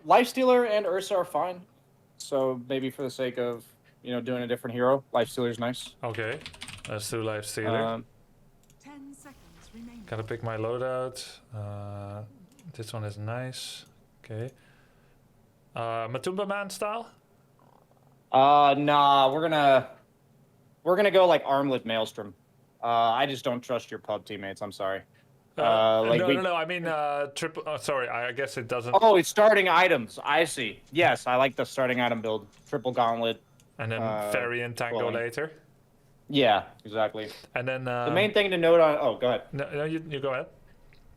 Lifestealer and Ursa are fine. So maybe for the sake of doing a different hero, Lifestealer's nice. Okay, let's do Lifestealer. 10 seconds remaining. Gotta pick my loadout. This one is nice. Okay. Matumba Man style? Nah, we're gonna go like Armlet Maelstrom. I just don't trust your pub teammates. I'm sorry. No. I mean, triple. Sorry, I guess it doesn't. Oh, it's starting items. I see. Yes, I like the starting item build. Triple gauntlet. And then Fairy and Tango Flowing. later. Yeah, exactly. And then The main thing to note on. Oh, go ahead. No, you go ahead.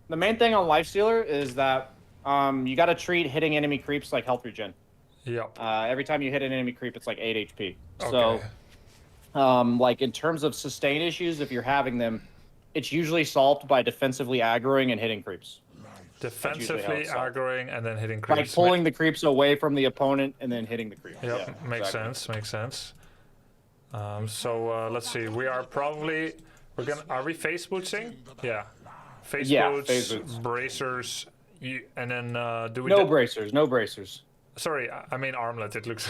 The main thing on Lifestealer is that you got to treat hitting enemy creeps like health regen. Yep. Every time you hit an enemy creep, it's like 8 HP. Okay. So, like in terms of sustain issues, if you're having them, it's usually solved by defensively aggroing and hitting creeps. Defensively aggroing and then hitting creeps. Like pulling the creeps away from the opponent and then hitting the creep. Yep, Yeah, makes exactly. sense. Makes sense. So let's see. We are probably Are we face bootsing? Yeah. Face boots, phase boots. bracers, and then do we? No bracers. No bracers. Sorry, I mean armlet. It looks.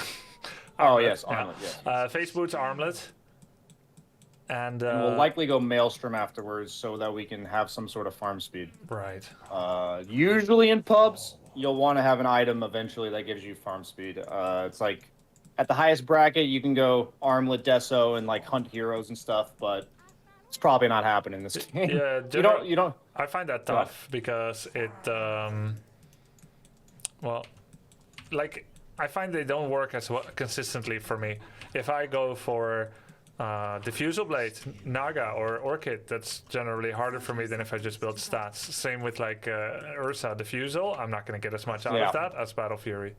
Oh armlet, yes, armlet. Yeah. Face boots, armlet. And we'll likely go Maelstrom afterwards so that we can have some sort of farm speed. Right. Usually in pubs, you'll want to have an item eventually that gives you farm speed. It's like at the highest bracket, you can go Armlet, Deso, and like hunt heroes and stuff, but it's probably not happening this game. Yeah, you don't. I find that tough because it, well, like I find they don't work as well consistently for me. If I go for Diffusal Blade, Naga, or Orchid, that's generally harder for me than if I just build stats. Same with like Ursa, Diffusal, I'm not going to get as much out of that as Battle Fury.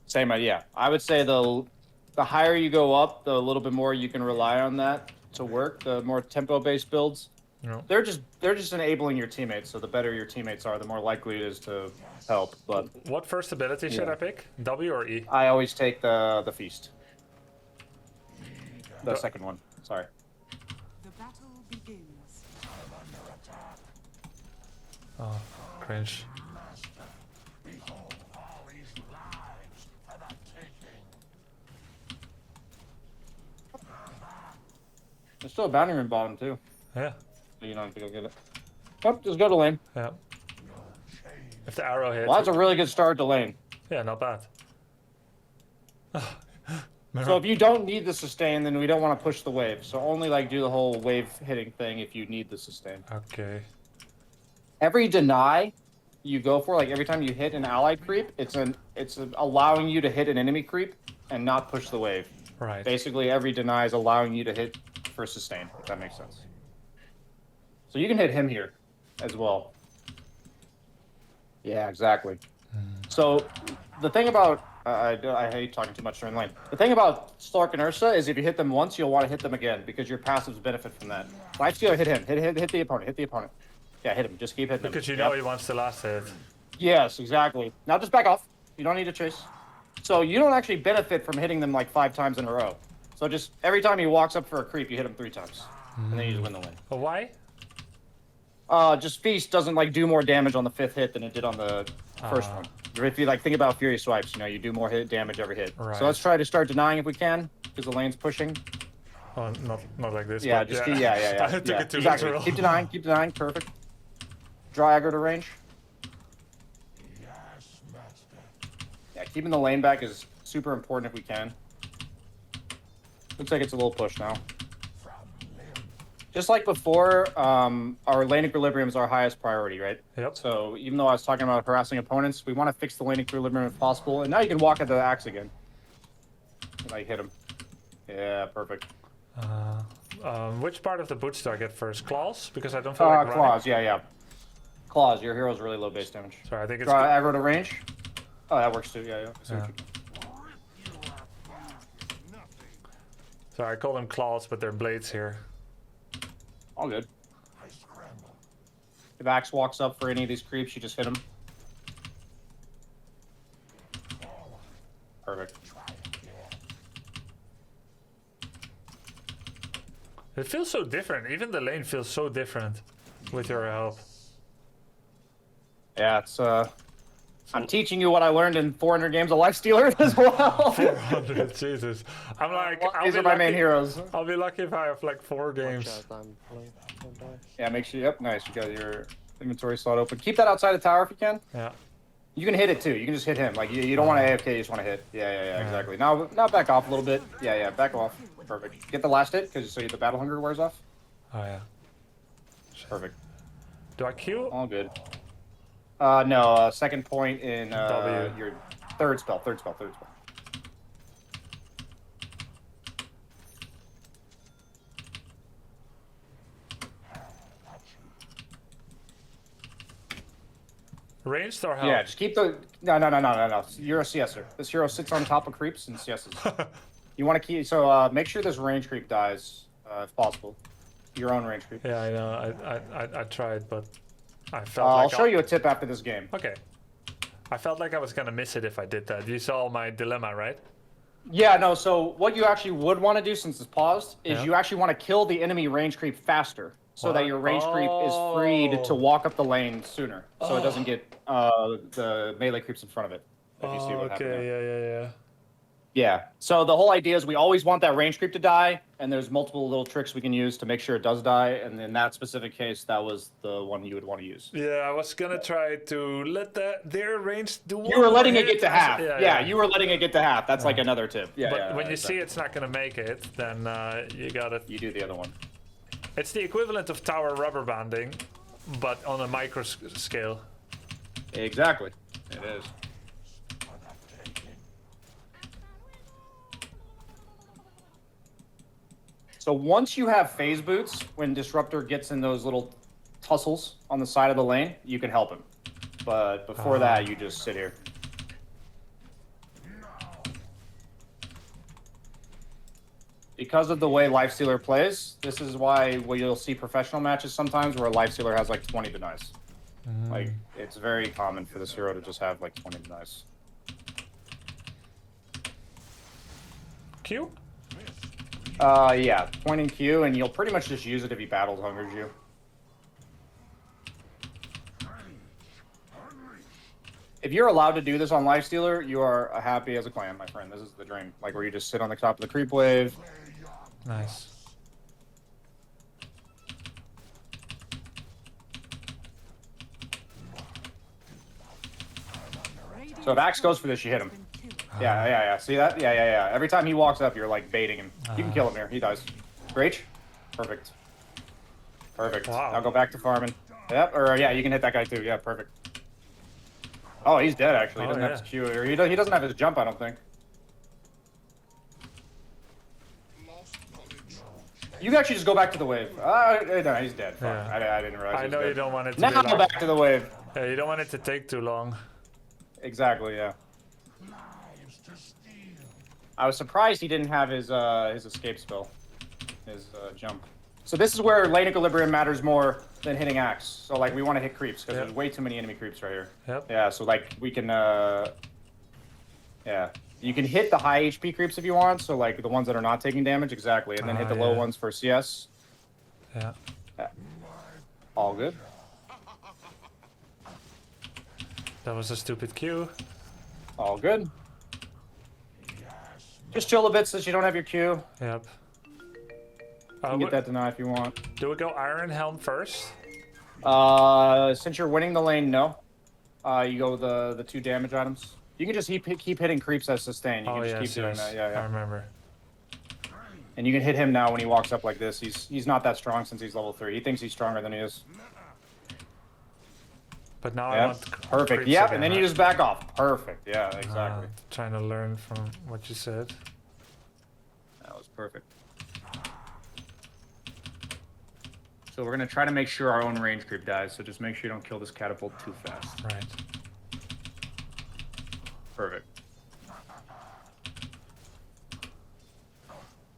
Same idea. I would say the higher you go up, the little bit more you can rely on that to work. The more tempo-based builds, they're just enabling your teammates. So the better your teammates are, the more likely it is to help. But what first ability should I pick? W or E? I always take the feast. The second one. Sorry. The battle begins. Oh, cringe. There's still a bounty room bottom too. Yeah. So you don't have to go get it. Oh, just go to lane. Yeah. If the arrow hits. Well, that's a really good start to lane. Yeah, not bad. So if you don't need the sustain, then we don't want to push the wave. So only like do the whole wave hitting thing if you need the sustain. Okay. Every deny you go for, like every time you hit an allied creep, it's allowing you to hit an enemy creep and not push the wave. Right. Basically, every deny is allowing you to hit for sustain, if that makes sense. So you can hit him here as well. Yeah, exactly. So the thing about I hate talking too much during lane. The thing about Stark and Ursa is if you hit them once, you'll want to hit them again because your passives benefit from that. Lifestealer, hit him. Hit the opponent. Hit the opponent. Yeah, hit him. Just keep hitting him. Because you know he wants the last hit. Yes, exactly. Now just back off. You don't need to chase. So you don't actually benefit from hitting them like 5 times in a row. So just every time he walks up for a creep, you hit him 3 times. And then you just win the lane. But why? Just Feast doesn't like do more damage on the 5th hit than it did on the first one. If you like think about Fury swipes, you do more hit damage every hit. Right. So let's try to start denying if we can, because the lane's pushing. Oh, not like this. Yeah, but just yeah. yeah. I took it too exactly. literal. Keep denying, perfect. Draw aggro to range. Yeah, keeping the lane back is super important if we can. Looks like it's a little push now. Just like before, our lane equilibrium is our highest priority, right? Yep. So even though I was talking about harassing opponents, we want to fix the lane equilibrium if possible. And now you can walk at the axe again. Like hit him. Yeah, perfect. Which part of the boots do I get first? Claws? Because I don't feel like claws, yeah. Claws, your hero's really low base damage. Sorry, I think it's... Draw aggro to range. Oh, that works too, yeah. Sorry, I call them claws, but they're blades here. All good. If Axe walks up for any of these creeps, you just hit him. Perfect. It feels so different. Even the lane feels so different with your help. Yeah, it's I'm teaching you what I learned in 400 games of Lifestealer as well. 400, Jesus. I'm like, These are my main heroes. I'll be lucky if I have like 4 Watch games. out, I'm playing. Don't die. Yeah, make sure. Yep, nice. You got your inventory slot open. Keep that outside the tower if you can. Yeah. You can hit it too. You can just hit him. Like you don't want to AFK. You just want to hit. Yeah, exactly. Now back off a little bit. Yeah, back off. Perfect. Get the last hit because so the battle hunger wears off. Oh yeah. Perfect. Do I Q? All good. No. Second point in W. your third spell. Ranged or health? Yeah, just keep the. No. You're a CSer. This hero sits on top of creeps and CSs. You want to keep. So make sure this range creep dies if possible. Your own range creep. Yeah, I know. I tried, but I felt I'll like show you a tip after this game. Okay. I felt like I was gonna miss it if I did that. You saw my dilemma, right? Yeah, no, so what you actually would want to do since it's paused is Yeah. you actually want to kill the enemy range creep faster so that What? your range creep is freed to walk up the lane sooner so it doesn't get the melee creeps in front of it. If you see what happened there. Yeah. Yeah, so the whole idea is we always want that range creep to die, and there's multiple little tricks we can use to make sure it does die, and in that specific case, that was the one you would want to use. Yeah, I was gonna try to let their range do one You were letting more it get hit. to half. Yeah. You were letting it get to half. That's like another tip. Yeah, But when you exactly. see it's not gonna make it, then you gotta. You do the other one. It's the equivalent of tower rubber banding, but on a micro scale. Exactly. It is. So once you have phase boots, when Disruptor gets in those little tussles on the side of the lane, you can help him. But before that, you just sit here. Because of the way Lifestealer plays, this is why you'll see professional matches sometimes where a Lifestealer has like 20 denies. Like, it's very common for this hero to just have like 20 denies. Q? Yeah, point and Q, and you'll pretty much just use it if he battles hungers you. If you're allowed to do this on Lifestealer, you are happy as a clan, my friend. This is the dream. Like where you just sit on the top of the creep wave. Nice. So if Axe goes for this, you hit him. Yeah. See that? Yeah. Every time he walks up, you're like baiting him. You can kill him here. He dies. Rage? Perfect. Wow. Now go back to farming. Yep, or yeah, you can hit that guy too. Yeah, perfect. Oh, he's dead actually. He doesn't have his Q, or he doesn't have his jump, I don't think. You can actually just go back to the wave. No, he's dead. Fuck. Yeah. I didn't realize. I he was know dead. you don't want it to Now be go like, back to the wave. Yeah, you don't want it to take too long. Exactly. Yeah. I was surprised he didn't have his escape spell, his jump. So this is where lane equilibrium matters more than hitting Axe. So like we want to hit creeps because there's way too many enemy creeps right here. Yep. Yeah. So like we can. Yeah. You can hit the high HP creeps if you want. So like the ones that are not taking damage, exactly, and then hit the low ones for CS. Yeah. All good. That was a stupid Q. All good. Just chill a bit since you don't have your Q. Yep. You can get that deny if you want. Do we go Iron Helm first? Since you're winning the lane, no. You go the 2 damage items. You can just keep hitting creeps as sustain. You can just keep doing that. I Yeah. remember. And you can hit him now when he walks up like this. He's not that strong since he's level 3. He thinks he's stronger than he is. But now I Yeah. want Perfect. creeps Yep. again, And then you right? just back off. Perfect. Yeah. Exactly. Trying to learn from what you said. That was perfect. So we're gonna try to make sure our own range creep dies. So just make sure you don't kill this catapult too fast. Right. Perfect.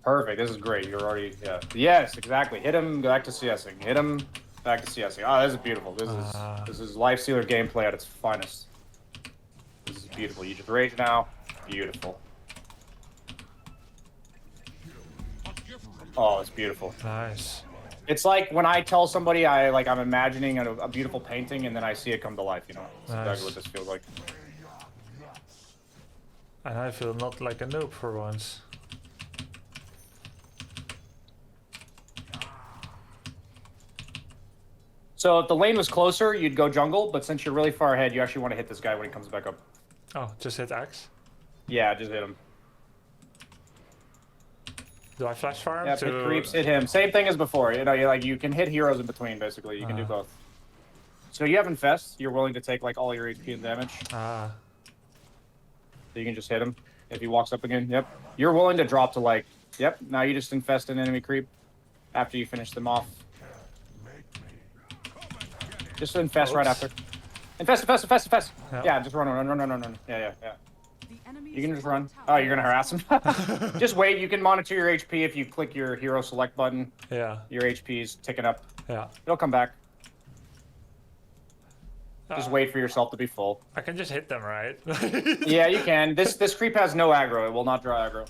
Perfect. This is great. You're already, yeah. Yes, exactly. Hit him, go back to CSing. Hit him, back to CSing. Oh, this is beautiful. This is Lifestealer gameplay at its finest. This is beautiful. You just rage now. Beautiful. Oh, it's beautiful. Nice. It's like when I tell somebody I'm imagining a beautiful painting and then I see it come to life, you know? That's exactly what this feels like. And I feel not like a noob for once. So if the lane was closer, you'd go jungle, but since you're really far ahead, you actually want to hit this guy when he comes back up. Oh, just hit X? Yeah, just hit him. Do I flash farm Yeah, to... hit creeps, hit him. Same thing as before. You know, you can hit heroes in between, basically. You can do both. So you have Infest. You're willing to take like all your HP and damage. Ah. So you can just hit him if he walks up again. Yep. You're willing to drop to like, yep. Now you just infest an enemy creep after you finish them off. Just infest right after. Infest. Yep. Yeah, just run. Yeah. The enemy's You can just top run. tower Oh, you're gonna harass him? Just wait. You can monitor your HP if you click your hero select button. Yeah. Your HP is ticking up. Yeah. It'll come back. Just wait for yourself to be full. I can just hit them, right? Yeah, you can. This creep has no aggro. It will not draw aggro.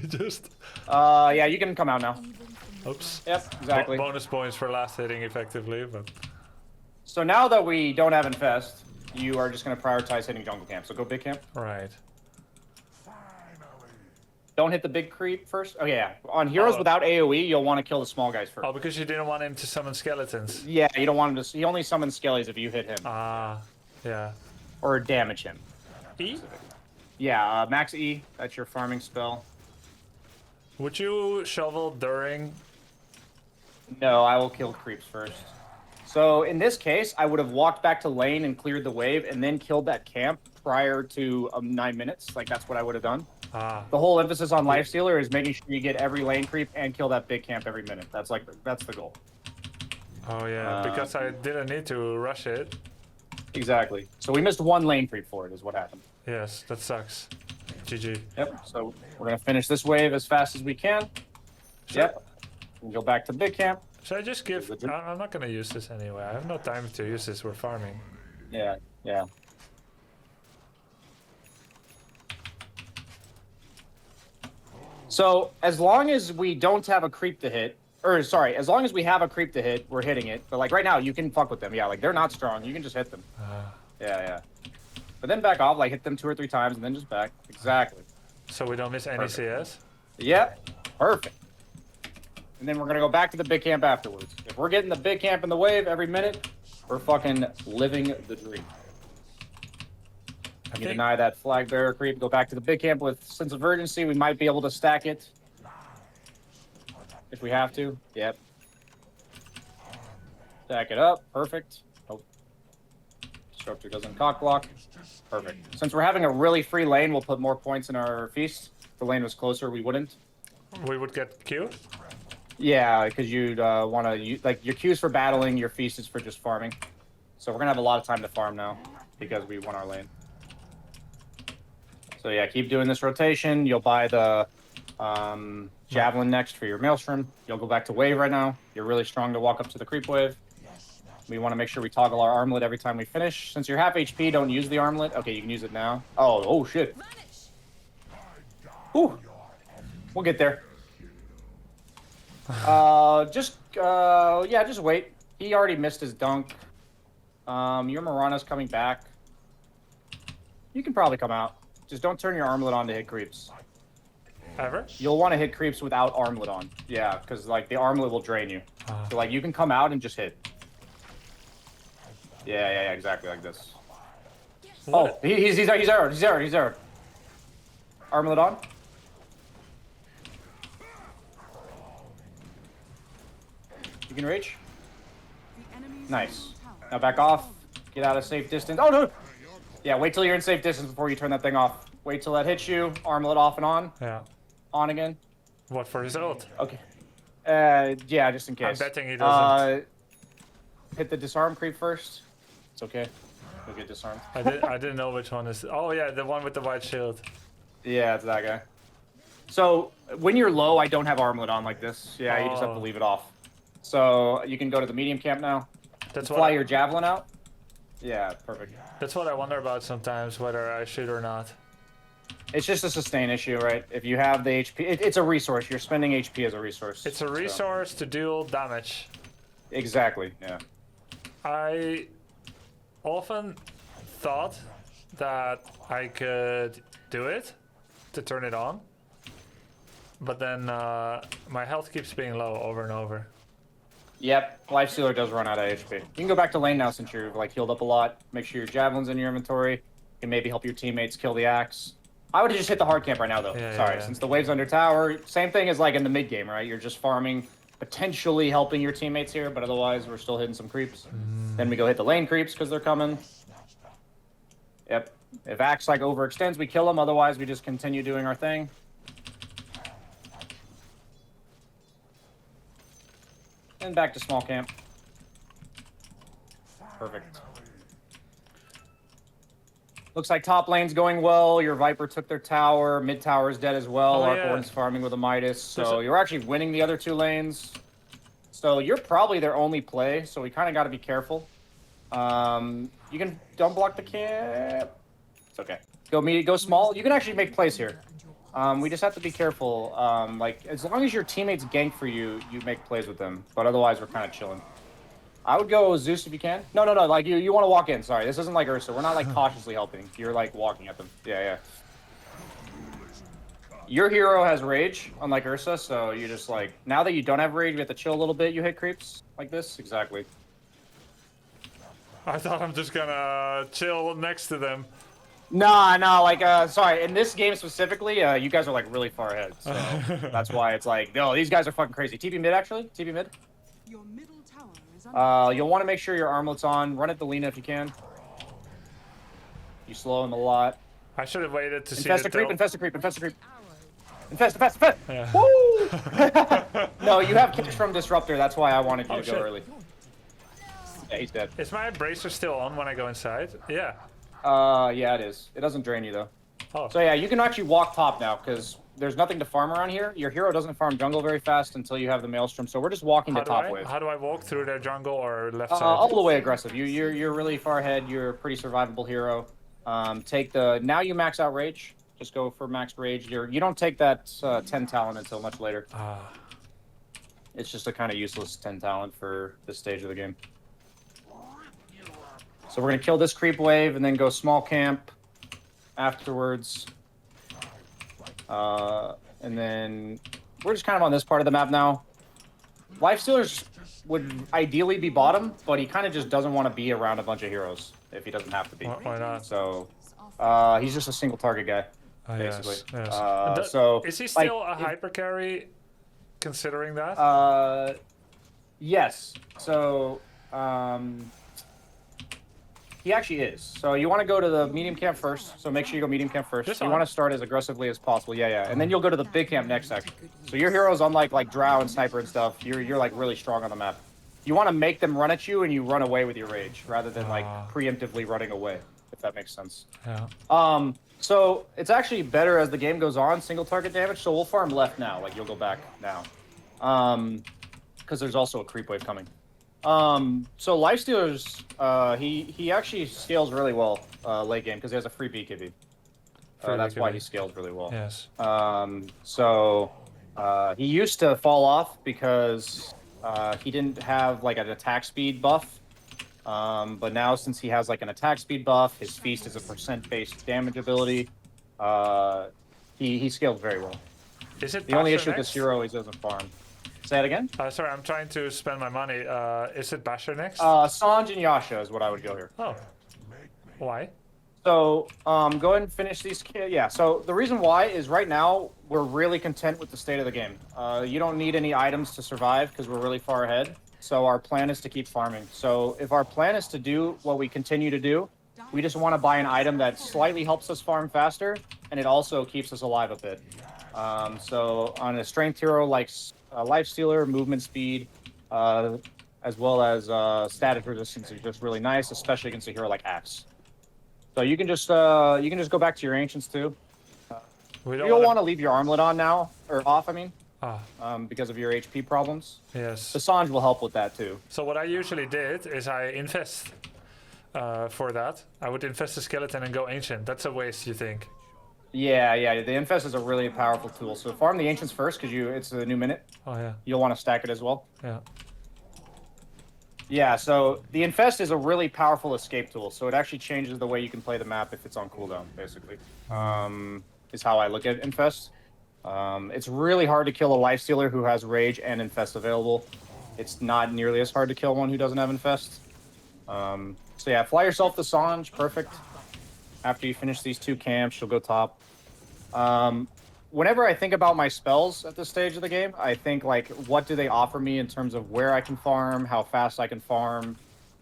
Just... Yeah, you can come out now. Oops. Yep, exactly. Bonus points for last hitting effectively, but... So now that we don't have infest, you are just going to prioritize hitting jungle camp. So go big camp. Right. Don't hit the big creep first. Oh yeah, on heroes without AoE, you'll want to kill the small guys first. Oh, because you didn't want him to summon skeletons. Yeah, you don't want him to. He only summons skellies if you hit him Ah, yeah. or damage him. E? Yeah, max E. That's your farming spell. Would you shovel during... No, I will kill creeps first. So in this case, I would have walked back to lane and cleared the wave, and then killed that camp prior to 9 minutes. Like that's what I would have done. Ah, The whole emphasis on Lifestealer is making sure you get every lane creep and kill that big camp every minute. That's the goal. oh yeah, because I didn't need to rush it. Exactly. So we missed one lane creep for it is what happened. Yes, that sucks. GG. Yep. So we're gonna finish this wave as fast as we can. Yep. And go back to big camp. Should I just give... I'm not gonna use this anyway. I have no time to use this. We're farming. Yeah. Yeah. So as long as we don't have a creep to hit, or sorry, as long as we have a creep to hit, we're hitting it. But like right now, you can fuck with them. Yeah, like they're not strong. You can just hit them. Yeah. But then back off, like hit them 2 or 3 times, and then just back. Exactly. So we don't miss any Perfect. CS? Yep. Perfect. And then we're gonna go back to the big camp afterwards. If we're getting the big camp in the wave every minute, we're fucking living the dream. You deny that flag bearer creep, go back to the big camp with sense of urgency. We might be able to stack it. If we have to. Yep. Stack it up. Perfect. Oh. Disruptor doesn't cock block. Perfect. Since we're having a really free lane, we'll put more points in our feast. If the lane was closer, we wouldn't. We would get Q? Yeah, because you'd want to... Like, your Q's for battling, your feast is for just farming. So we're going to have a lot of time to farm now, because we won our lane. So yeah, keep doing this rotation. You'll buy the javelin next for your maelstrom. You'll go back to wave right now. You're really strong to walk up to the creep wave. We want to make sure we toggle our armlet every time we finish. Since you're half HP, don't use the armlet. Okay, you can use it now. Oh shit. Whew. We'll get there. Just wait. He already missed his dunk. Your Mirana's coming back. You can probably come out. Just don't turn your armlet on to hit creeps. Ever? You'll want to hit creeps without armlet on. Yeah, because like the armlet will drain you. So like you can come out and just hit. Yeah, exactly like this. What? Oh, he's there. Armlet on. You can reach. The enemy's Nice. middle tower Now back off. Get out of safe distance. Oh no! Yeah, wait till you're in safe distance before you turn that thing off. Wait till that hits you. Armlet off and on. Yeah. On again. What for his ult? Okay. Yeah, just in case. I'm betting he doesn't. Hit the disarm creep first. It's okay. You'll get disarmed. I didn't know which one is... Oh yeah, the one with the white shield. Yeah, it's that guy. So when you're low, I don't have armlet on like this. Yeah, you just have to Oh. leave it off. So you can go to the medium camp now. That's Fly what, your javelin out. Yeah, perfect. that's what I wonder about sometimes, whether I should or not. It's just a sustain issue, right? If you have the HP, it's a resource. You're spending HP as a resource. It's a so- resource to deal damage. Exactly. Yeah. I often thought that I could do it to turn it on, but then my health keeps being low over and over. Yep, Lifestealer does run out of HP. You can go back to lane now since you're like healed up a lot. Make sure your javelin's in your inventory. You can maybe help your teammates kill the axe. I would just hit the hard camp right now though. Yeah, Sorry, yeah. since the wave's under tower. Same thing as like in the mid game, right? You're just farming, potentially helping your teammates here, but otherwise we're still hitting some creeps. Then we go hit the lane creeps because they're coming. Yep. If axe like overextends, we kill them. Otherwise, we just continue doing our thing. And back to small camp. Perfect. Looks like top lane's going well. Your Viper took their tower. Mid tower is dead as well. Oh, yeah. Arkhorn's farming with a Midas. There's So a- you're actually winning the other 2 lanes. So you're probably their only play. So we kind of got to be careful. You can don't block the camp. It's okay. Go small. You can actually make plays here. We just have to be careful. Like as long as your teammates gank for you, you make plays with them. But otherwise, we're kind of chilling. I would go Zeus if you can. No. Like you want to walk in. Sorry, this isn't like Ursa. We're not like cautiously helping. You're like walking at them. Yeah. Your hero has rage, unlike Ursa. So you just like now that you don't have rage, you have to chill a little bit. You hit creeps like this. Exactly. I thought I'm just gonna chill next to them. No, like, sorry, in this game specifically, you guys are, like, really far ahead, so that's why it's like, no, these guys are fucking crazy. TP mid, actually, TP mid. Your middle tower is under You'll want to make sure your armlet's on. Run at the Lina if you can. You slow him a lot. I should have waited to see Infest the a creep, tilt. infest a creep, infest a creep. Infest! Yeah. Woo! No, you have kicks from Disruptor, that's why I wanted you Oh, to go shit. early. Yeah, he's dead. Is my bracer still on when I go inside? Yeah. Yeah, it is. It doesn't drain you, though. Oh. So yeah, you can actually walk top now, because there's nothing to farm around here. Your hero doesn't farm jungle very fast until you have the Maelstrom, so we're just walking to top wave. How do I walk through their jungle or left side? All the way aggressive. You're really far ahead. You're a pretty survivable hero. Take the... Now you max out rage. Just go for maxed rage. You don't take that 10 talent until much later. It's just a kind of useless 10 talent for this stage of the game. So we're going to kill this creep wave and then go small camp afterwards. And then we're just kind of on this part of the map now. Lifestealer would ideally be bottom, but he kind of just doesn't want to be around a bunch of heroes if he doesn't have to be. Why not? So he's just a single target guy, basically. Yes. So is he like, still a hyper carry, considering that? Yes. So he actually is. So you want to go to the medium camp first. So make sure you go medium camp first. This You one? want to start as aggressively as possible. Yeah. And then you'll go to the big camp next section. So your heroes, unlike like Drow and Sniper and stuff, you're like really strong on the map. You want to make them run at you and you run away with your rage rather than like preemptively running away, if that makes sense. Yeah. So it's actually better as the game goes on, single target damage. So we'll farm left now. Like you'll go back now. Because there's also a creep wave coming. So Lifestealer's, he actually scales really well late game because he has a free BKB. That's why he scales really well. Yes. So he used to fall off because he didn't have like an attack speed buff. But now since he has like an attack speed buff, his feast is a percent-based damage ability. He scales very well. Is it The only Basher issue with this next? hero is he doesn't farm. Say it again? Sorry, I'm trying to spend my money. Is it Basher next? Sanj and Yasha is what I would go here. Oh. Why? So, go ahead and finish these. Yeah, so the reason why is right now we're really content with the state of the game. You don't need any items to survive because we're really far ahead. So our plan is to keep farming. So if our plan is to do what we continue to do, we just want to buy an item that slightly helps us farm faster, and it also keeps us alive a bit. So on a strength hero like Lifestealer, movement speed, as well as static resistance is just really nice, especially against a hero like Axe. So you can just go back to your ancients too. You'll want to leave your armlet on now, or off, I mean, because of your HP problems. Yes. The Sanj will help with that too. So what I usually did is I invest for that. I would invest the skeleton and go ancient. That's a waste, you think? Yeah. The infest is a really powerful tool. So farm the ancients first because it's a new minute. Oh yeah. You'll want to stack it as well. Yeah. Yeah, so the Infest is a really powerful escape tool, so it actually changes the way you can play the map if it's on cooldown, basically. Is how I look at Infest. It's really hard to kill a Lifestealer who has Rage and Infest available. It's not nearly as hard to kill one who doesn't have Infest. So yeah, fly yourself to Sange, perfect. After you finish these 2 camps, you'll go top. Whenever I think about my spells at this stage of the game, I think like, what do they offer me in terms of where I can farm, how fast I can farm,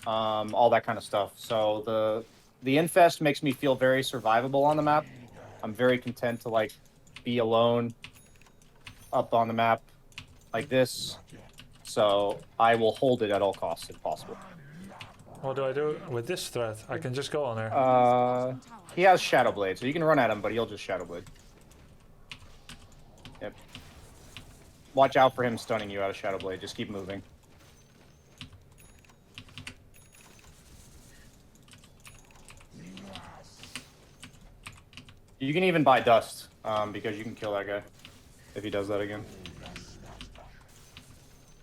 all that kind of stuff. So the Infest makes me feel very survivable on the map. I'm very content to like be alone up on the map like this. So I will hold it at all costs if possible. What do I do with this threat? I can just go on there. He has Shadow Blade, so you can run at him, but he'll just Shadow Blade. Yep. Watch out for him stunning you out of Shadow Blade. Just keep moving. You can even buy Dust, because you can kill that guy if he does that again.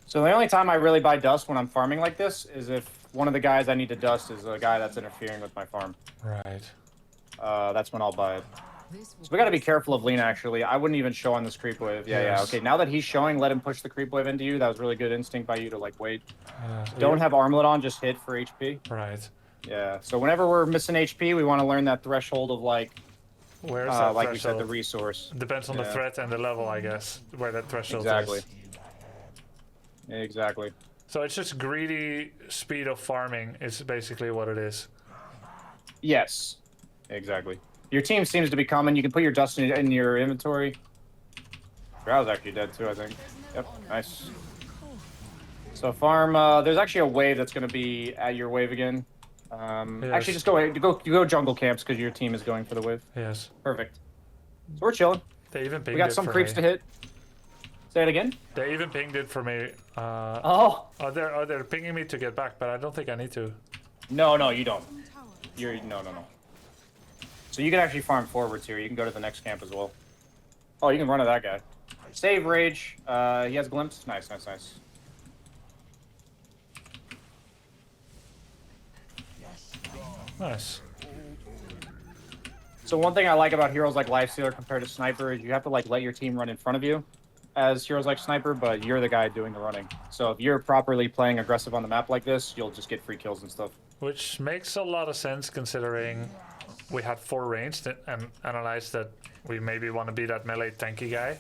So the only time I really buy Dust when I'm farming like this is if one of the guys I need to Dust is a guy that's interfering with my farm. Right. That's when I'll buy it. So we got to be careful of Lena, actually. I wouldn't even show on this creep wave. Yeah, Yes. yeah. Okay, now that he's showing, let him push the creep wave into you. That was really good instinct by you to, like, wait. So Don't have armlet on, just hit for HP. Right. Yeah, so whenever we're missing HP, we want to learn that threshold of, like, Where's that like we said, the threshold? resource. Depends on the Yeah. threat and the level, I guess, where that threshold Exactly. is. Exactly. So it's just greedy speed of farming is basically what it is. Yes. Exactly. Your team seems to be coming. You can put your dust in your inventory. Drow's actually dead too, I think. Yep, nice. So farm, there's actually a wave that's going to be at your wave again. Actually, just go jungle camps because your team is going for the wave. Yes. Perfect. So we're chilling. They even pinged We got it some for creeps me. to hit. Say it again. They even pinged it for me. Oh. They're pinging me to get back, but I don't think I need to. No, you don't. No. So you can actually farm forwards here. You can go to the next camp as well. Oh, you can run at that guy. Save Rage. He has Glimpse. Nice. Nice. So one thing I like about heroes like Lifestealer compared to Sniper is you have to like let your team run in front of you as heroes like Sniper, but you're the guy doing the running. So if you're properly playing aggressive on the map like this, you'll just get free kills and stuff. Which makes a lot of sense considering we had 4 ranged and analyzed that we maybe want to be that melee tanky guy.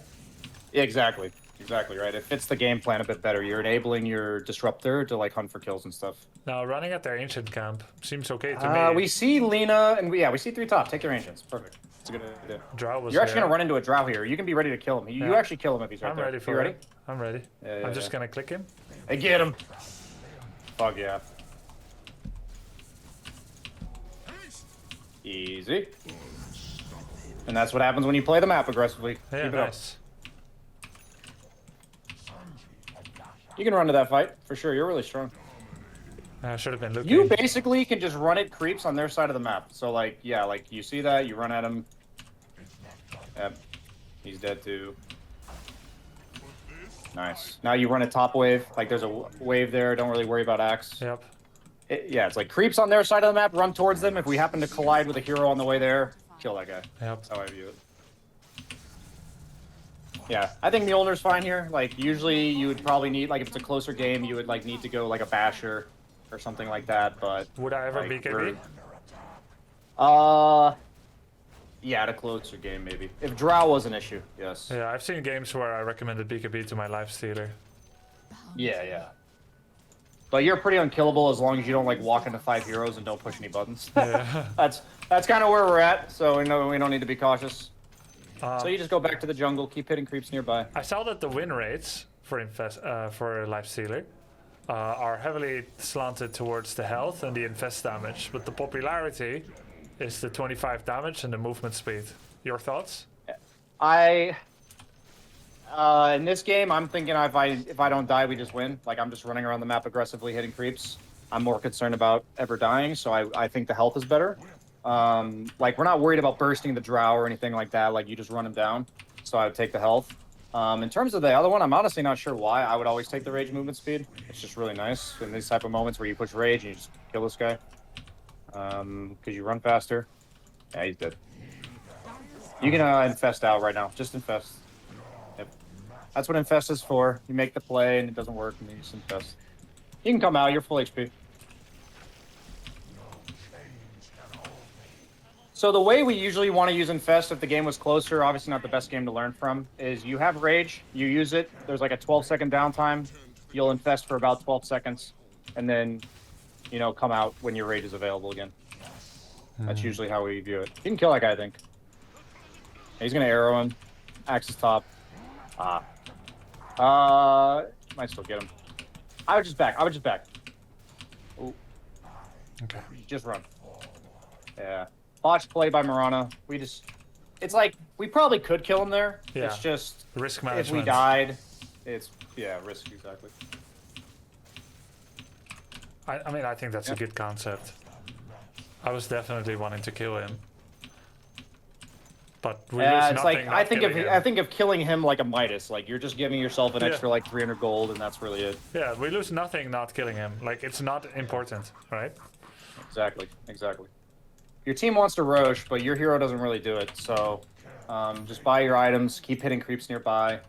Exactly, right. It fits the game plan a bit better. You're enabling your disruptor to like hunt for kills and stuff. Now running at their ancient camp seems okay to me. We see Lena and we see 3 top. Take their ancients. Perfect. It's a good idea. Drow was You're actually there. gonna run into a drow here. You can be ready to kill him. You Yeah. actually kill him if he's right I'm there. ready You for ready? it. I'm ready. Yeah, I'm just gonna click him. Hey, get him. Fuck yeah. Easy. And that's what happens when you play the map aggressively. Yeah, Keep it up. nice. You can run to that fight, for sure. You're really strong. I should have been looking. You basically can just run at creeps on their side of the map. So, like, yeah, like, you see that, you run at him. Yep. He's dead, too. Nice. Now you run a top wave. Like, there's a wave there. Don't really worry about Axe. Yep. Yeah, it's like creeps on their side of the map, run towards them. If we happen to collide with a hero on the way there, kill that guy. Yep. That's how I view it. Yeah, I think Mjolnir's fine here. Like, usually you would probably need, like, if it's a closer game, you would, like, need to go, like, a Basher or something like that, but... Would I ever like, BKB? Yeah, at a closer game, maybe. If Drow was an issue, yes. Yeah, I've seen games where I recommended BKB to my Lifestealer. Yeah. But you're pretty unkillable as long as you don't, like, walk into 5 heroes and don't push any buttons. Yeah. That's kind of where we're at, so we know we don't need to be cautious. Um, So you just go back to the jungle, keep hitting creeps nearby. I saw that the win rates for Lifestealer are heavily slanted towards the health and the infest damage, but the popularity is the 25 damage and the movement speed. Your thoughts? In this game, I'm thinking if I don't die, we just win. Like, I'm just running around the map aggressively hitting creeps. I'm more concerned about ever dying, so I think the health is better. Like, we're not worried about bursting the drow or anything like that. Like, you just run him down. So I would take the health. In terms of the other one, I'm honestly not sure why. I would always take the rage movement speed. It's just really nice in these type of moments where you push rage and you just kill this guy. Because you run faster. Yeah, he's dead. You can infest out right now. Just infest. Yep. That's what infest is for. You make the play and it doesn't work, and then you just infest. You can come out. You're full HP. So the way we usually want to use infest if the game was closer, obviously not the best game to learn from, is you have rage, you use it. There's like a 12-second downtime. You'll infest for about 12 seconds, and then, you know, come out when your rage is available again. That's usually how we view it. You can kill that guy, I think. He's gonna arrow him. Axe is top. Might still get him. I would just back. Ooh. Okay. Just run. Yeah. Botched play by Marana. It's like, we probably could kill him there. Yeah. It's just, Risk if management. we died, it's, yeah, risk, exactly. I mean, I think that's a good concept. I was definitely wanting to kill him. But we lose Yeah, it's nothing like, not I think killing him. of killing him like a Midas. Like, you're just giving yourself an Yeah. extra, like, 300 gold, and that's really it. Yeah, we lose nothing not killing him. Like, it's not important, right? Exactly. Your team wants to Roche, but your hero doesn't really do it. So, just buy your items, keep hitting creeps nearby.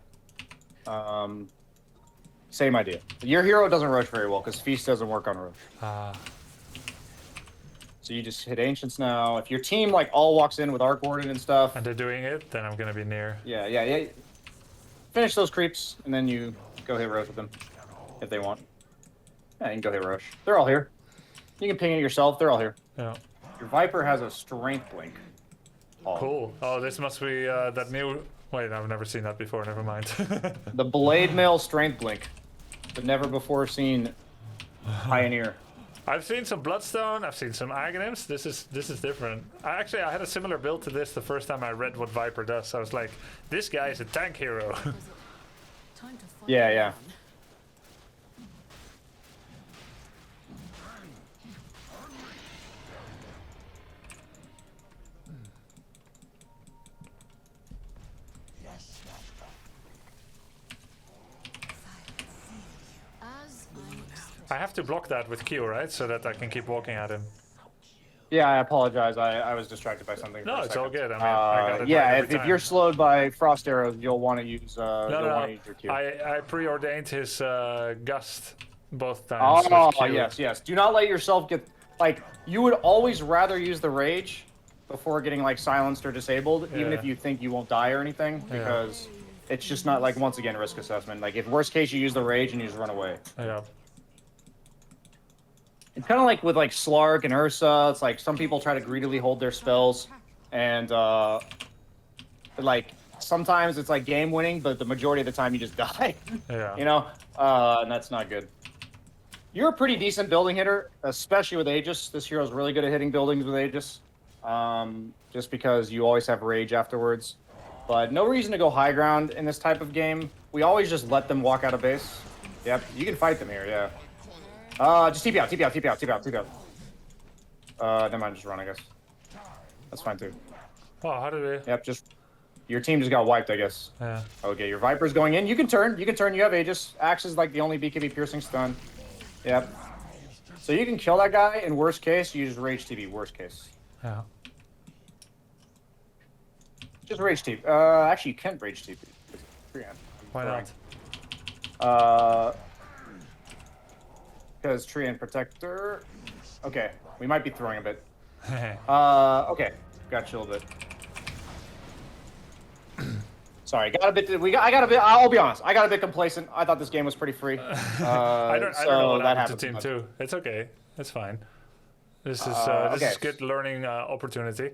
Same idea. Your hero doesn't Roche very well because Feast doesn't work on Roche. So you just hit Ancients now. If your team like all walks in with Arc Warden and stuff, And they're doing it, then I'm gonna be near. yeah. Finish those creeps, and then you go hit Roche with them if they want. Yeah, you can go hit Roche. They're all here. You can ping it yourself. They're all here. Yeah. Your Viper has a Strength Blink. Oh. Cool. Oh, this must be that new... Wait, I've never seen that before. Never mind. The Blade Mail Strength Blink. The never before seen Pioneer. I've seen some Bloodstone. I've seen some Aghanims. This is different. I had a similar build to this the first time I read what Viper does. I was like, this guy is a tank hero. Time to fight Yeah. on. As I I have to block that with Q, right? So that I can keep walking at him. Yeah, I apologize. I was distracted by something. No, for a it's all second. good. I mean, I got it yeah, right if every time. you're slowed by Frost Arrows, you'll want to use No. your Q. I preordained his Gust both times. Oh, with Q. yes. Do not let yourself get... Like, you would always rather use the Rage before getting, like, silenced or disabled, even Yeah. if you think you won't die or anything, because it's just not, like, once again, risk assessment. Like, if worst case, you use the Rage and you just run away. Yeah. It's kind of like with, like, Slark and Ursa. It's like some people try to greedily hold their spells, and, like, sometimes it's, like, game-winning, but the majority of the time you just die. Yeah. You know? And that's not good. You're a pretty decent building hitter, especially with Aegis. This hero's really good at hitting buildings with Aegis. Just because you always have rage afterwards. But no reason to go high ground in this type of game. We always just let them walk out of base. Yep, you can fight them here, yeah. Just TP out. Never mind, just run, I guess. That's fine too. Oh, how did we... Yep, just... Your team just got wiped, I guess. Yeah. Okay, your Viper's going in. You can turn. You have Aegis. Axe is like the only BKB piercing stun. Yep. So you can kill that guy. In worst case, you just rage TP. Worst case. Yeah. Just rage TP. Actually, you can't rage TP. Why not? Because Tree and Protector. Okay, we might be throwing a bit. Yeah. Okay, got you a little bit. Sorry, got a bit. I got a bit. I'll be honest. I got a bit complacent. I thought this game was pretty free. I don't know what that happened to happens team 2. It's okay. It's fine. This is okay. good learning opportunity.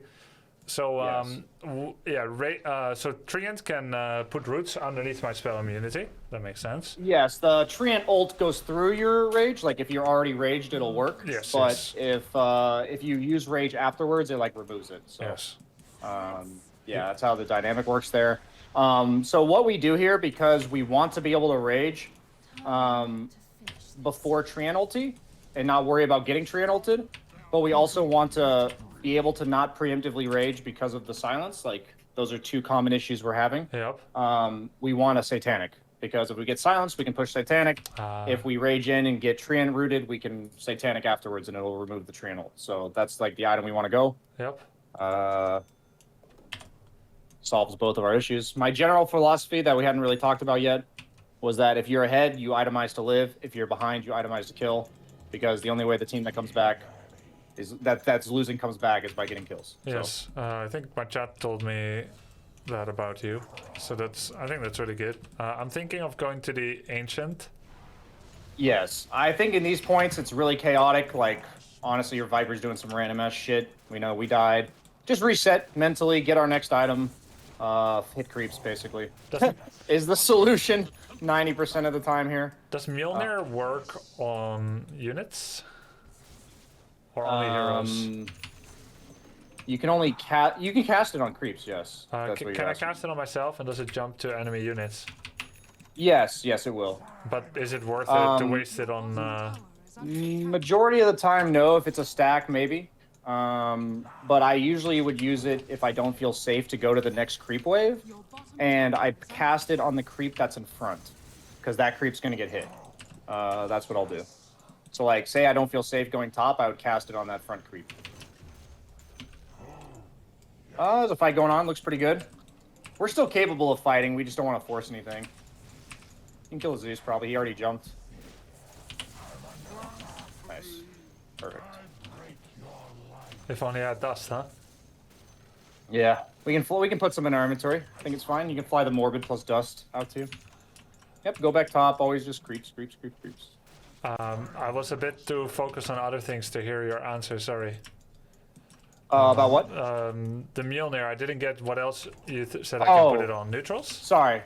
So so Treant can put roots underneath my spell immunity. That makes sense. Yes, the Treant ult goes through your rage. Like if you're already raged, it'll work. Yes, But yes. if you use rage afterwards, it like removes it. So Yes. yeah, that's how the dynamic works there. So what we do here, because we want to be able to rage before Treant ulti and not worry about getting Treant ulted, but we also want to be able to not preemptively rage because of the silence. Like, those are two common issues we're having. Yep. We want a Satanic, because if we get silenced, we can push Satanic. If we rage in and get Treant rooted, we can Satanic afterwards, and it'll remove the Treant ult. So that's like the item we want to go. Yep. Solves both of our issues. My general philosophy that we hadn't really talked about yet was that if you're ahead, you itemize to live. If you're behind, you itemize to kill, because the only way the team that comes back is that's losing comes back is by getting kills. Yes. So. I think my chat told me that about you, so I think that's really good. I'm thinking of going to the ancient. Yes, I think in these points it's really chaotic. Like, honestly, your Viper's doing some random ass shit. We know we died. Just reset mentally, get our next item. Hit creeps, basically. Is the solution 90% of the time here. Does Mjolnir work on units? Or only heroes? You can only you can cast it on creeps, yes. Can I cast it on myself, and does it jump to enemy units? Yes, it will. But is it worth it to waste it on... Majority of the time, no. If it's a stack, maybe. But I usually would use it if I don't feel safe to go to the next creep wave, and I cast it on the creep that's in front, because that creep's going to get hit. That's what I'll do. So, like, say I don't feel safe going top, I would cast it on that front creep. There's a fight going on. Looks pretty good. We're still capable of fighting. We just don't want to force anything. You can kill Zeus, probably. He already jumped. Nice. Perfect. If only I had dust, huh? Yeah, we can put some in our inventory. I think it's fine. You can fly the Morbid plus Dust out too. Yep, go back top. Always just creeps. I was a bit too focused on other things to hear your answer, sorry. About what? The Mjolnir, I didn't get what else you said I can put it on. Neutrals? Sorry.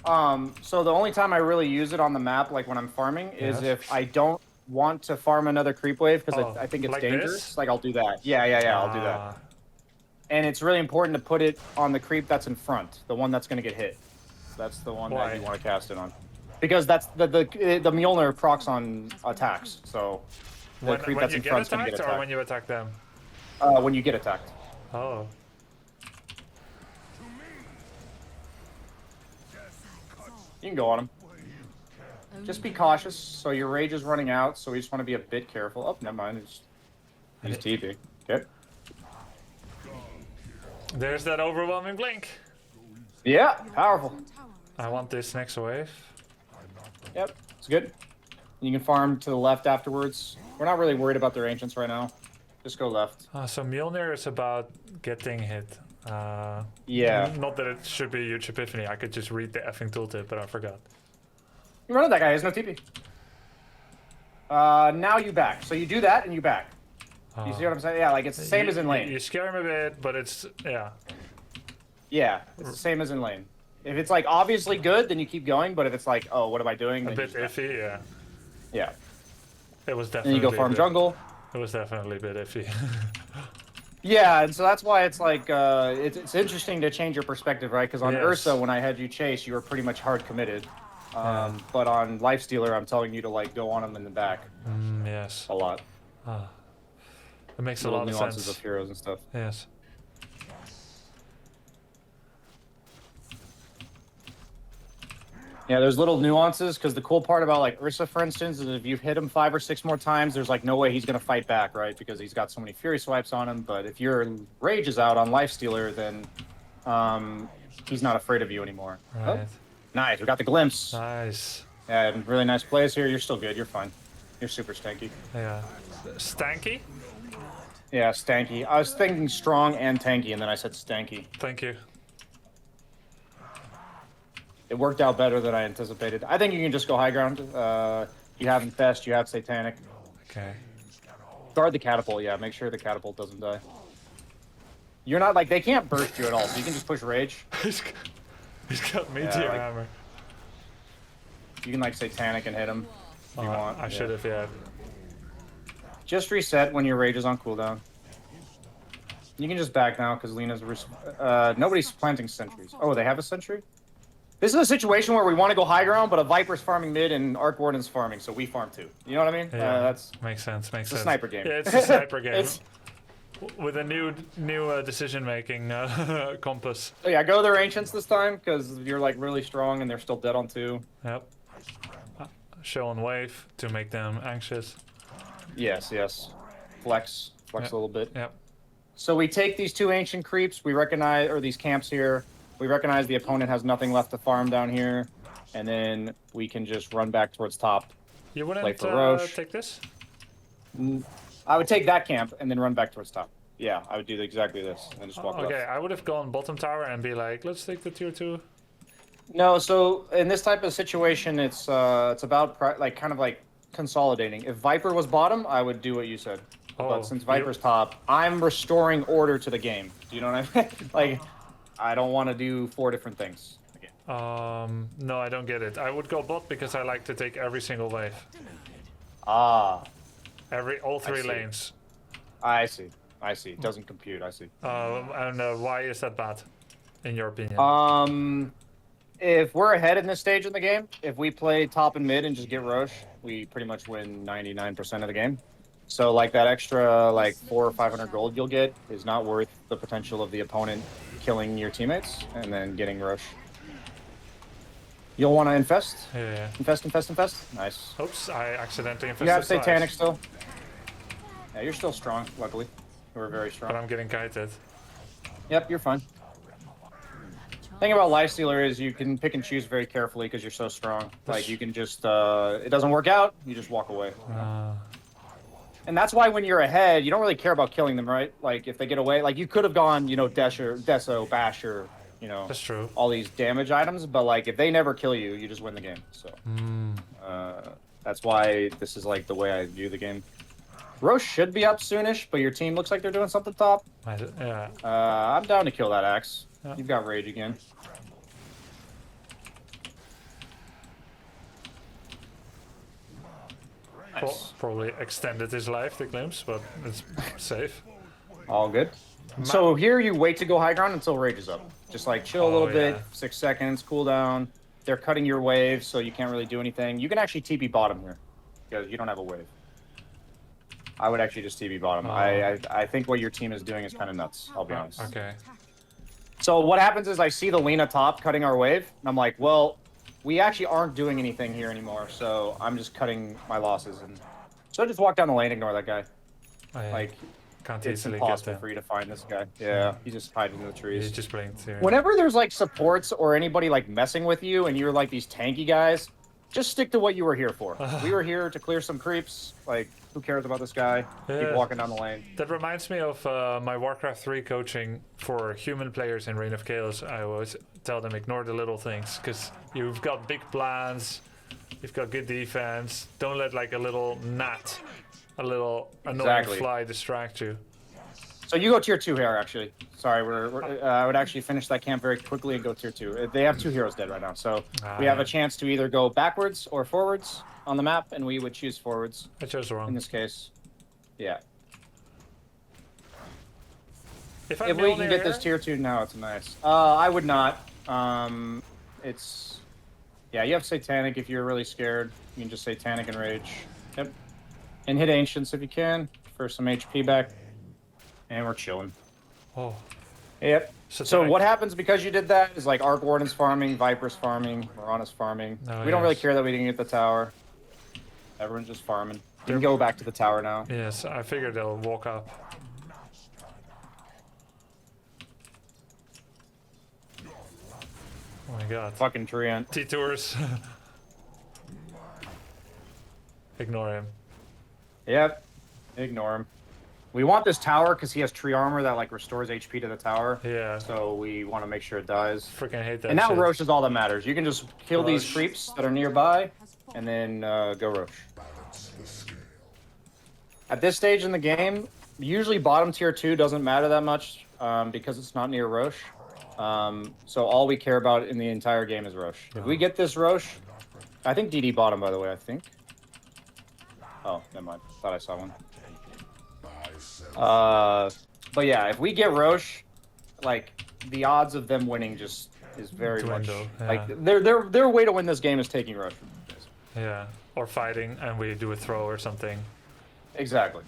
So the only time I really use it on the map, like when I'm farming, is if I don't want to farm another creep wave, because I think it's like dangerous. This? Like, I'll do that. Yeah, I'll do that. And it's really important to put it on the creep that's in front, the one that's going to get hit. That's the one that you want to cast it on. Because that's the Mjolnir procs on attacks, so the creep that's in front is going to get attacked. Or when you attack them? When you get attacked. Oh. You can go on him. Just be cautious. So your rage is running out, so we just want to be a bit careful. Oh, never mind. He's TP. Okay. There's that overwhelming blink. Yeah, powerful. I want this next wave. Yep, it's good. You can farm to the left afterwards. We're not really worried about their ancients right now. Just go left. So Mjolnir is about getting hit. Yeah. Not that it should be a huge epiphany. I could just read the effing tooltip, but I forgot. You run at that guy. He has no TP. Now you back. So you do that and you back. You see what I'm saying? Yeah, like it's the same as in lane. You scare him a bit, but it's, yeah. Yeah, it's the same as in lane. If it's like obviously good, then you keep going. But if it's like, oh, what am I doing? A bit iffy, yeah. Yeah. It was definitely. Then you go farm jungle. It was definitely a bit iffy. Yeah, and so that's why it's like it's interesting to change your perspective, right? Because on Ursa, when I had you chase, you were pretty much hard committed. But on Lifestealer, I'm telling you to like go on him in the back. Yes. A lot. It makes a lot of sense. Nuances of heroes and stuff. Yes. Yeah, there's little nuances, because the cool part about like Ursa, for instance, is if you've hit him 5 or 6 more times, there's like no way he's gonna fight back, right? Because he's got so many Fury swipes on him. But if your rage is out on Lifestealer, then he's not afraid of you anymore. Right. Oh, nice, we got the glimpse. Nice. Yeah, really nice plays here. You're still good. You're fine. You're super stanky. Yeah. Stanky? Yeah, stanky. I was thinking strong and tanky, and then I said stanky. Thank you. It worked out better than I anticipated. I think you can just go high ground. You have Infest, you have Satanic. Okay. Guard the catapult, yeah. Make sure the catapult doesn't die. You're not, like, they can't burst you at all, so you can just push Rage. He's got meteor hammer. You can, like, Satanic and hit him if you want. I should have, yeah. Just reset when your Rage is on cooldown. You can just back now, because Lena's... nobody's planting sentries. Oh, they have a sentry? This is a situation where we want to go high ground, but a Viper's farming mid and Arc Warden's farming, so we farm too. You know what I mean? Yeah, That's makes sense. Makes a sense. sniper game. Yeah, it's a sniper game It's- with a new decision-making compass. So yeah, go their ancients this time because you're like really strong and they're still dead on 2. Yep. Show on wave to make them anxious. Yes, yes. Flex Yep. a little bit. Yep. So we take these 2 ancient creeps. We recognize, or these camps here. We recognize the opponent has nothing left to farm down here, and then we can just run back towards top. You Play wouldn't for Roche. take this? I would take that camp and then run back towards top. Yeah, I would do exactly this and just walk Okay, left. I would have gone bottom tower and be like, let's take the tier 2. No, so in this type of situation, it's about kind of like consolidating. If Viper was bottom, I would do what you said. Oh, But since Viper's top, I'm restoring order to the game. Do you know what I mean? Like, I don't want to do 4 different things. No, I don't get it. I would go bot because I like to take every single wave. Ah, All 3 see. lanes. I see. It doesn't compute. I see. And why is that bad, in your opinion? If we're ahead in this stage in the game, if we play top and mid and just get Roche, we pretty much win 99% of the game. So like that extra like 400 or 500 gold you'll get is not worth the potential of the opponent killing your teammates and then getting Roche. You'll want to infest. Yeah. Infest. Nice. Oops, I accidentally infested You have twice, Satanic still. Yeah, you're still strong, luckily. We're very but strong. I'm getting kited. Yep, you're fine. Thing about Lifestealer is you can pick and choose very carefully because you're so strong. Like you can just, it doesn't work out, you just walk away. And that's why when you're ahead, you don't really care about killing them, right? Like if they get away, like you could have gone, you know, Deso, Basher, you know, That's true. all these damage items, but like if they never kill you, you just win the game. So that's why this is like the way I view the game. Roche should be up soonish, but your team looks like they're doing something top. Yeah. I'm down to kill that axe. Yeah. You've got rage again. Nice. Probably extended his life, the glimpse, but it's safe. All good. So here you wait to go high ground until rage is up. Just like chill a little bit, yeah. 6 seconds, cool down. They're cutting your wave, so you can't really do anything. You can actually TP bottom here because you don't have a wave. I would actually just TP bottom. I think what your team is doing is kind of nuts, I'll be honest. Okay. So what happens is I see the Lena top cutting our wave, and I'm like, well, we actually aren't doing anything here anymore, so I'm just cutting my losses. And so I just walk down the lane, ignore that guy. Like, can't it's easily impossible get for you to find this guy. Yeah, he's just hiding in the trees. He's just blinked here. Whenever there's like supports or anybody like messing with you and you're like these tanky guys, just stick to what you were here for. We were here to clear some creeps. Like, who cares about this guy? Yeah. Keep walking down the lane. That reminds me of my Warcraft 3 coaching for human players in Reign of Chaos. I always tell them ignore the little things because you've got big plans, you've got good defense. Don't let like a little gnat, a little annoying fly distract you. So you go tier 2 here, actually. Sorry, I would actually finish that camp very quickly and go tier 2. They have 2 heroes dead right now, so we have a chance to either go backwards or forwards on the map, and we would choose forwards. I chose wrong. In this case. Yeah. If we can get this tier 2 now, it's nice. I would not. It's... Yeah, you have Satanic if you're really scared. You can just Satanic and Rage. Yep. And hit Ancients if you can for some HP back. And we're chilling. Oh. Yep. So what happens because you did that is like Arc Warden's farming, Viper's farming, Morana's farming. We don't really care that we didn't get the tower. Everyone's just farming. You can go back to the tower now. Yes, I figured they'll walk up. Oh my god. Fucking Treant. T-Tours. Ignore him. Yep. Ignore him. We want this tower because he has tree armor that like restores HP to the tower. Yeah. So we want to make sure it dies. Freaking hate that. And now shit. Roche is all that matters. You can just kill these creeps that are nearby, and then go Roche. At this stage in the game, usually bottom tier 2 doesn't matter that much because it's not near Roche. So all we care about in the entire game is Roche. If we get this Roche, I think DD bottom, by the way, I think. Oh, never mind. Thought I saw one. But yeah, if we get Roche, like, the odds of them winning just is very dwindle. much like their way to win this game is taking Rush. Yeah, or fighting, and we do a throw or something. Exactly.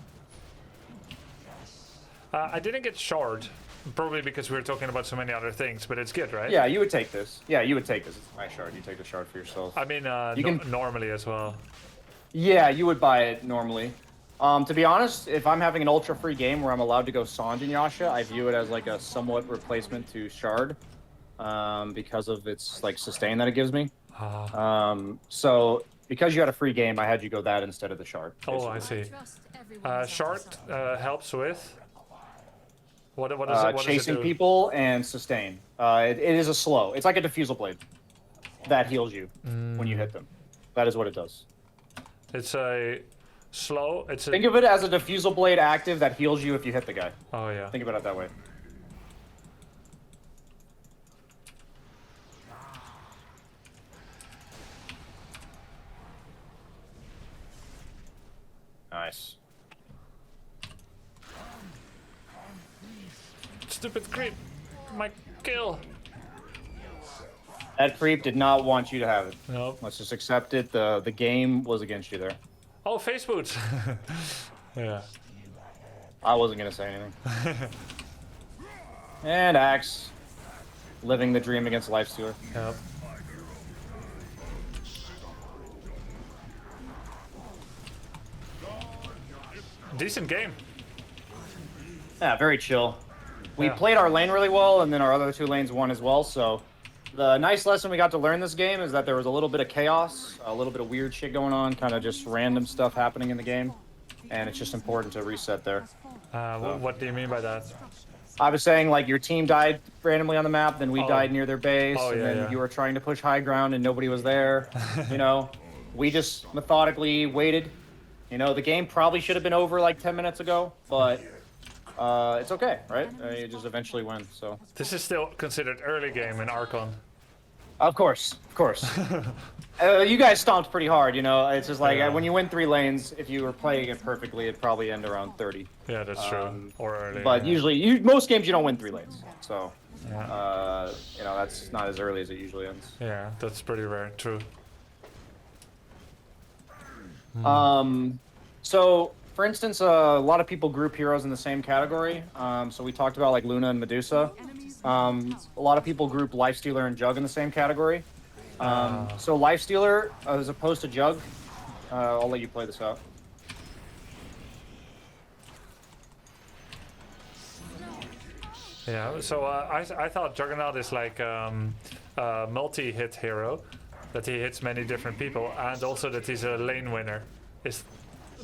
I didn't get shard, probably because we were talking about so many other things, but it's good, right? Yeah, you would take this. Yeah, you would take this. It's my shard. You take the shard for yourself. I mean, You can- normally as well. Yeah, you would buy it normally. To be honest, if I'm having an ultra free game where I'm allowed to go Sange and Yasha, I view it as like a somewhat replacement to shard, because of its like sustain that it gives me. So because you had a free game, I had you go that instead of the shard. Oh, I see. Trust everyone's Shard outside. helps with. What does it Chasing do? people and sustain. It is a slow. It's like a diffusal blade that heals you when you hit them. That is what it does. It's a slow. It's a. Think of it as a diffusal blade active that heals you if you hit the guy. Oh yeah. Think about it that way. Nice. Stupid creep. My kill. That creep did not want you to have it. Nope. Let's just accept it. The game was against you there. Oh, face boots. Yeah. I wasn't gonna say anything. And Axe. Living the dream against Lifestealer. Yep. Decent game. Yeah, very chill. We Yeah. played our lane really well, and then our other two lanes won as well, so... The nice lesson we got to learn this game is that there was a little bit of chaos, a little bit of weird shit going on, kind of just random stuff happening in the game, and it's just important to reset there. What do you mean by that? I was saying, like, your team died randomly on the map, then we Oh. died near their base, Oh, and yeah, then yeah. you were trying to push high ground and nobody was there, you know? We just methodically waited. You know, the game probably should have been over like 10 minutes ago, but it's okay, right? You just eventually win, so... This is still considered early game in Archon. Of course. You guys stomped pretty hard, you know? It's just like, Yeah. when you win 3 lanes, if you were playing it perfectly, it'd probably end around 30. Yeah, that's true. Or early. But yeah. usually, most games you don't win 3 lanes, so... Yeah. You know, that's not as early as it usually ends. Yeah, that's pretty rare. True. So, for instance, a lot of people group heroes in the same category. So we talked about like Luna and Medusa. A lot of people group Lifestealer and Jug in the same category. So Lifestealer, as opposed to Jug, I'll let you play this out. Yeah, so I thought Juggernaut is like a multi-hit hero, that he hits many different people, and also that he's a lane winner.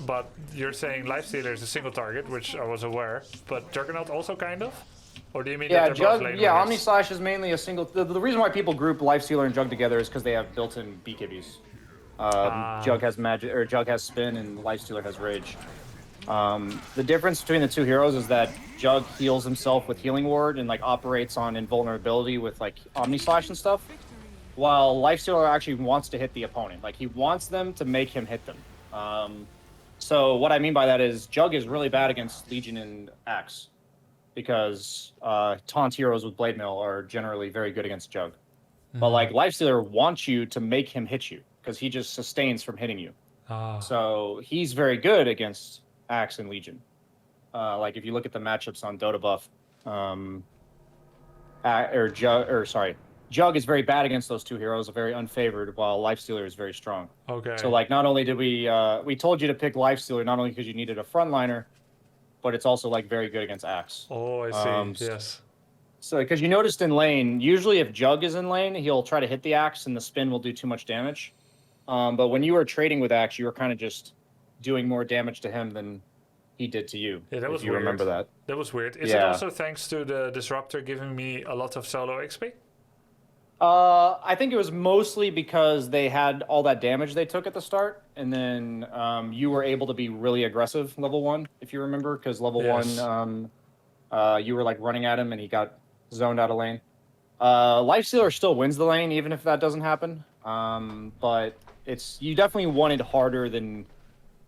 But you're saying Lifestealer is a single target, which I was aware, but Juggernaut also kind of? Or do you mean Yeah, that they're both Jug. lane Yeah, winners? Omni Slash is mainly a single. The reason why people group Lifestealer and Jug together is because they have built-in BKBs. Jug has magic, or Jug has spin, and Lifestealer has rage. The difference between the two heroes is that Jug heals himself with Healing Ward and like operates on invulnerability with like Omni Slash and stuff, while Lifestealer actually wants to hit the opponent. Like he wants them to make him hit them. So what I mean by that is Jug is really bad against Legion and Axe, because taunt heroes with Blade Mail are generally very good against Jug. But like Lifestealer wants you to make him hit you because he just sustains from hitting you. So he's very good against Axe and Legion. Like if you look at the matchups on Dota Buff, Jug is very bad against those two heroes, very unfavored, while Lifestealer is very strong. Okay. So like not only did we told you to pick Lifestealer not only because you needed a frontliner, but it's also like very good against Axe. Oh, I see. Yes. So because you noticed in lane, usually if Jug is in lane, he'll try to hit the Axe and the spin will do too much damage. But when you were trading with Axe, you were kind of just doing more damage to him than he did to you. Yeah, that was if you weird. remember that. That was weird. Is it Yeah. also thanks to the Disruptor giving me a lot of solo XP? I think it was mostly because they had all that damage they took at the start, and then you were able to be really aggressive level 1, if you remember, because level Yes. 1, you were like running at him and he got zoned out of lane. Lifestealer still wins the lane, even if that doesn't happen. But you definitely won it harder than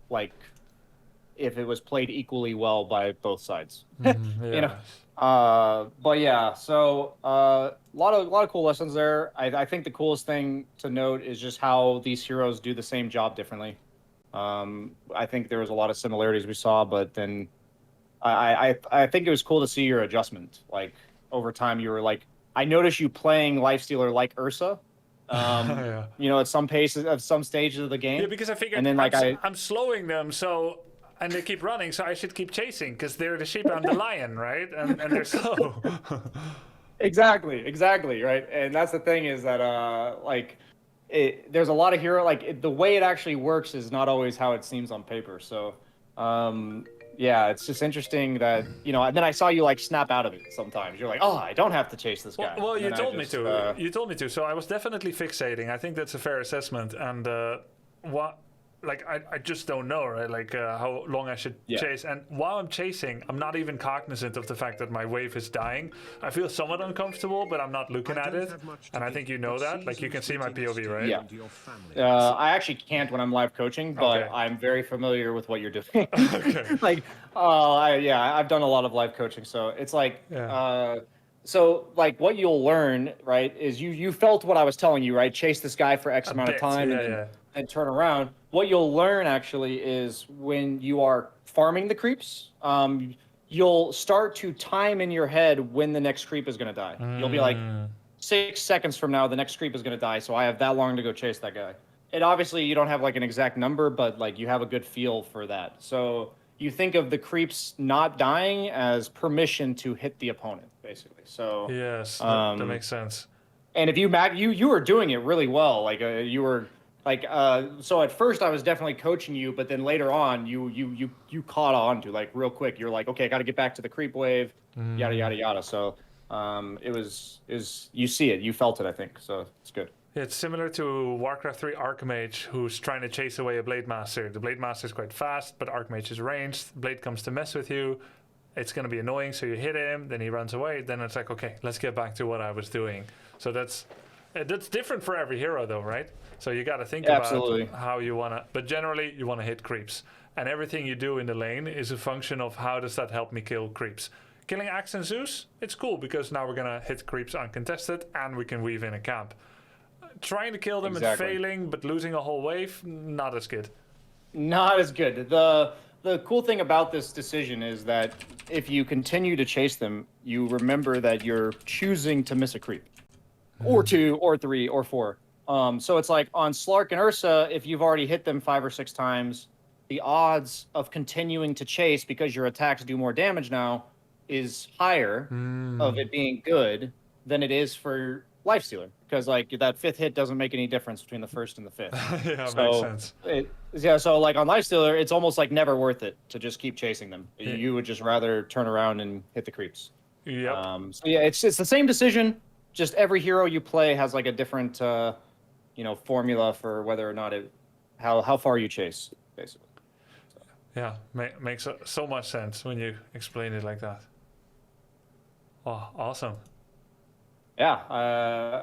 like if it was played equally well by both sides. Yeah. You know? But yeah, so a lot of cool lessons there. I think the coolest thing to note is just how these heroes do the same job differently. I think there was a lot of similarities we saw, but then I think it was cool to see your adjustment. Like over time, you were like, I noticed you playing Lifestealer like Ursa. Yeah. At some paces, at some stages of the Yeah, game, because I and figured then like I'm slowing them, so and they keep running, so I should keep chasing because they're the sheep, I'm the lion, right? And they're slow. exactly, right. And that's the thing is that there's a lot of hero the way it actually works is not always how it seems on paper. So um, yeah, it's just interesting that and then I saw you like snap out of it sometimes. You're like, oh, I don't have to chase this guy. Well, And you then told me to. You told me to. So I was definitely fixating. I think that's a fair assessment. And what, like, I just don't know, right? Like how long I should Yeah. chase. And while I'm chasing, I'm not even cognizant of the fact that my wave is dying. I feel somewhat uncomfortable, but I'm not looking at it. And I think you know that. Like you can see my POV, right? Yeah. I actually can't when I'm live coaching, but Okay. I'm very familiar with what you're doing. Okay. Like, I've done a lot of live coaching, so it's like, Yeah. so like what you'll learn, right, is you felt what I was telling you, right? Chase this guy for X A amount of bit. time Yeah, and yeah. and turn around. What you'll learn actually is when you are farming the creeps, you'll start to time in your head when the next creep is going to die. You'll be like, 6 seconds from now, the next creep is going to die, so I have that long to go chase that guy. And obviously, you don't have like an exact number, but like you have a good feel for that. So you think of the creeps not dying as permission to hit the opponent, basically. So Yes, that makes sense. and if you were doing it really well, like you were like so at first I was definitely coaching you, but then later on you caught on to like real quick. You're like, okay, I got to get back to the creep wave, yada yada yada. So you see it, you felt it, I think. So it's good. It's similar to Warcraft 3 Archmage, who's trying to chase away a Blade Master. The Blade Master is quite fast, but Archmage is ranged. Blade comes to mess with you. It's going to be annoying, so you hit him, then he runs away. Then it's like, okay, let's get back to what I was doing. So that's different for every hero, though, right? So you got to think Absolutely. about how you want to. But generally, you want to hit creeps, and everything you do in the lane is a function of how does that help me kill creeps. Killing Axe and Zeus, it's cool because now we're gonna hit creeps uncontested, and we can weave in a camp. Trying to kill them Exactly. and failing, but losing a whole wave, not as good. Not as good. The cool thing about this decision is that if you continue to chase them, you remember that you're choosing to miss a creep, or two, or three, or four. So it's like on Slark and Ursa, if you've already hit them 5 or 6 times, the odds of continuing to chase because your attacks do more damage now is higher of it being good than it is for Lifestealer, because like that 5th hit doesn't make any difference between the 1st and the 5th. Yeah, So makes sense. so like on Lifestealer, it's almost like never worth it to just keep chasing them. Yeah. You would just rather turn around and hit the creeps. Yep. So yeah, it's the same decision. Just every hero you play has like a different formula for whether or not how far you chase, basically. Yeah, makes so much sense when you explain it like that. Oh, awesome. Yeah,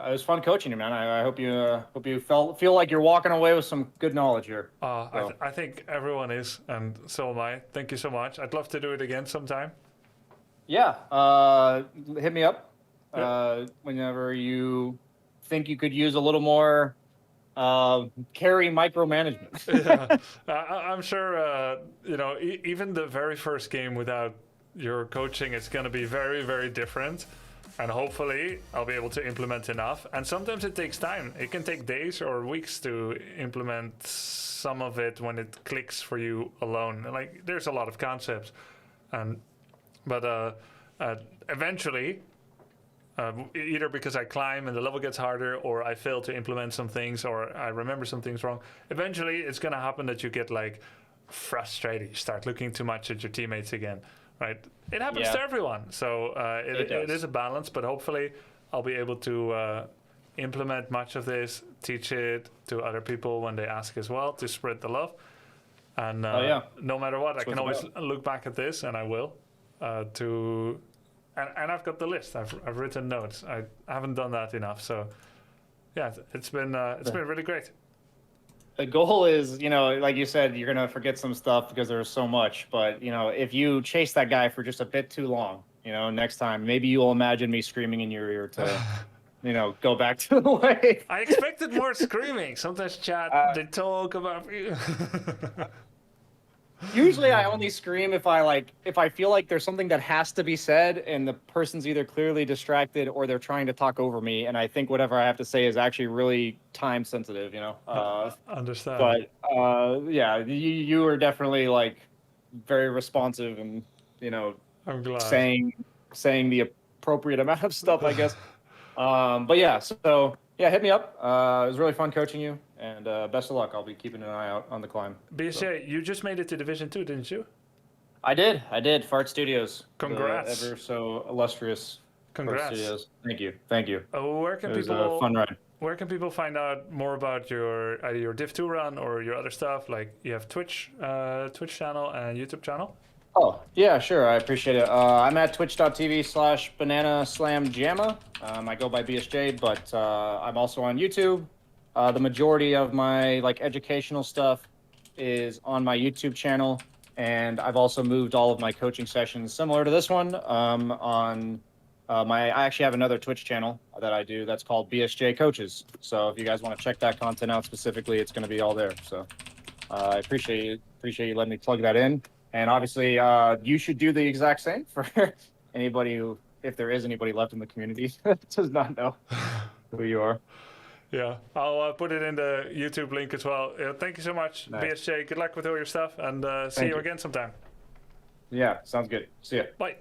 it was fun coaching you, man. I hope you feel like you're walking away with some good knowledge here. I think everyone is, and so am I. Thank you so much. I'd love to do it again sometime. Yeah, hit me up Yeah. whenever you think you could use a little more carry micromanagement. Yeah, I'm sure. Even the very first game without your coaching, it's going to be very, very different. And hopefully, I'll be able to implement enough. And sometimes it takes time. It can take days or weeks to implement some of it when it clicks for you alone. Like there's a lot of concepts, but eventually. Either because I climb and the level gets harder, or I fail to implement some things, or I remember some things wrong. Eventually, it's going to happen that you get like frustrated. You start looking too much at your teammates again, right? It happens to everyone. So it is a balance, but hopefully I'll be able to implement much of this, teach it to other people when they ask as well, to spread the love. And no matter what, I can always look back at this, and I will, And I've got the list. I've written notes. I haven't done that enough. So, yeah, it's been really great. The goal is, like you said, you're gonna forget some stuff because there's so much. But if you chase that guy for just a bit too long, You know, next time maybe you'll imagine me screaming in your ear to, you know, go back to the way. I expected more screaming. Sometimes chat they talk about you. Usually I only scream if I feel like there's something that has to be said and the person's either clearly distracted or they're trying to talk over me, and I think whatever I have to say is actually really time sensitive, you know. Understand. But yeah, you are definitely like very responsive and, you know, I'm glad. saying the appropriate amount of stuff, I guess. But yeah, so yeah, hit me up. It was really fun coaching you, and best of luck. I'll be keeping an eye out on the climb. BSJ, So. you just made it to Division 2, didn't you? I did. Fart Studios. Congrats. The ever so illustrious Congrats. Fart Studios. Thank you. Where can It was people? a fun ride. Where can people find out more about your either your Div 2 run or your other stuff? Like you have Twitch channel and YouTube channel. Oh, yeah, sure. I appreciate it. I'm at twitch.tv/bananaslamjamma. I go by BSJ, but I'm also on YouTube. The majority of my like educational stuff is on my YouTube channel, and I've also moved all of my coaching sessions similar to this one on I actually have another Twitch channel that I do that's called BSJ Coaches. So if you guys want to check that content out specifically, it's going to be all there. So I appreciate you letting me plug that in. And obviously, you should do the exact same for anybody who, if there is anybody left in the community that does not know who you are. Yeah, I'll put it in the YouTube link as well. Thank you so much, Nice. BSJ. Good luck with all your stuff, and see you again sometime. Yeah, sounds good. See ya. Bye.